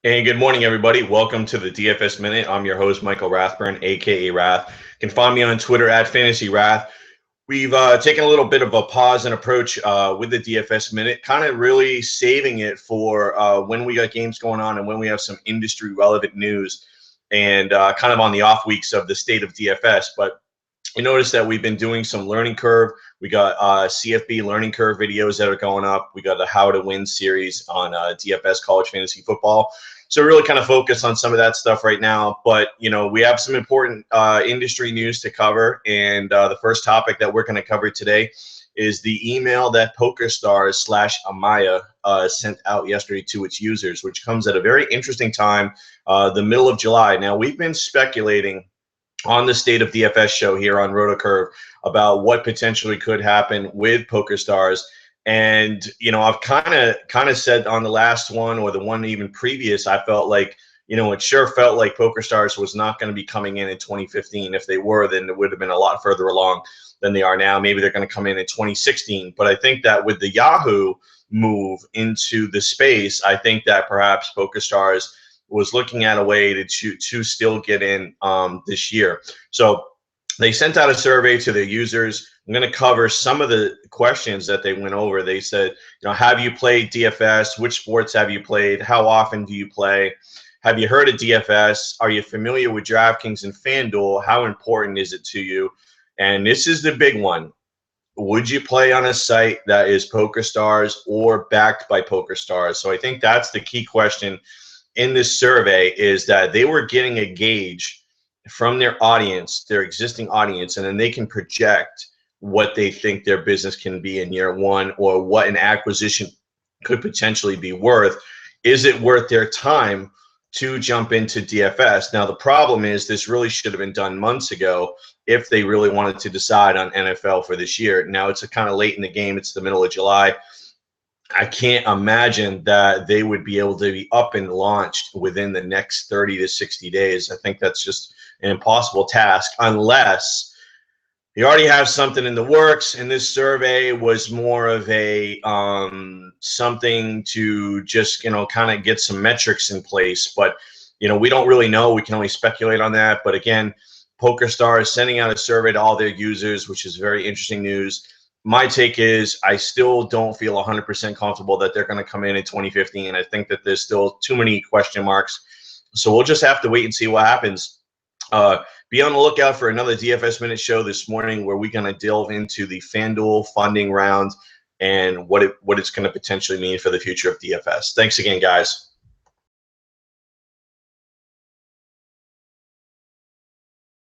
And good morning, everybody. Welcome to the DFS Minute. I'm your host, Michael Rathburn, aka Rath. You can find me on Twitter at FantasyWrath. We've taken a little bit of a pause and approach with the DFS Minute, kind of really saving it for when we got games going on and when we have some industry relevant news and kind of on the off weeks of the state of DFS. But we noticed that we've been doing some learning curve. We got CFB learning curve videos that are going up. We got the How to Win series on DFS college fantasy football. So really kind of focus on some of that stuff right now. But, you know, we have some important industry news to cover. And the first topic that we're going to cover today is the email that PokerStars/Amaya sent out yesterday to its users, which comes at a very interesting time, the middle of July. Now, we've been speculating on the State of DFS show here on RotoCurve about what potentially could happen with PokerStars. And, you know, I've kind of said on the last one or the one even previous, I felt like, you know, it sure felt like PokerStars was not going to be coming in 2015. If they were, then it would have been a lot further along than they are now. Maybe they're going to come in 2016. But I think that with the Yahoo move into the space, I think that perhaps PokerStars was looking at a way to still get in this year. So they sent out a survey to their users. I'm going to cover some of the questions that they went over. They said, you know, have you played DFS? Which sports have you played? How often do you play? Have you heard of DFS? Are you familiar with DraftKings and FanDuel? How important is it to you? And this is the big one. Would you play on a site that is PokerStars or backed by PokerStars? So I think that's the key question in this survey, is that they were getting a gauge from their audience, their existing audience, and then they can project what they think their business can be in year one or what an acquisition could potentially be worth. Is it worth their time to jump into DFS? Now, the problem is this really should have been done months ago if they really wanted to decide on NFL for this year. Now, it's kind of late in the game. It's the middle of July. I can't imagine that they would be able to be up and launched within the next 30 to 60 days. I think that's just an impossible task unless you already have something in the works. And this survey was more of a something to just, you know, kind of get some metrics in place. But, you know, we don't really know. We can only speculate on that. But again, PokerStars is sending out a survey to all their users, which is very interesting news. My take is I still don't feel 100% comfortable that they're going to come in 2015. I think that there's still too many question marks. So we'll just have to wait and see what happens. Be on the lookout for another DFS Minute show this morning where we're going to delve into the FanDuel funding round and what it's going to potentially mean for the future of DFS. Thanks again, guys.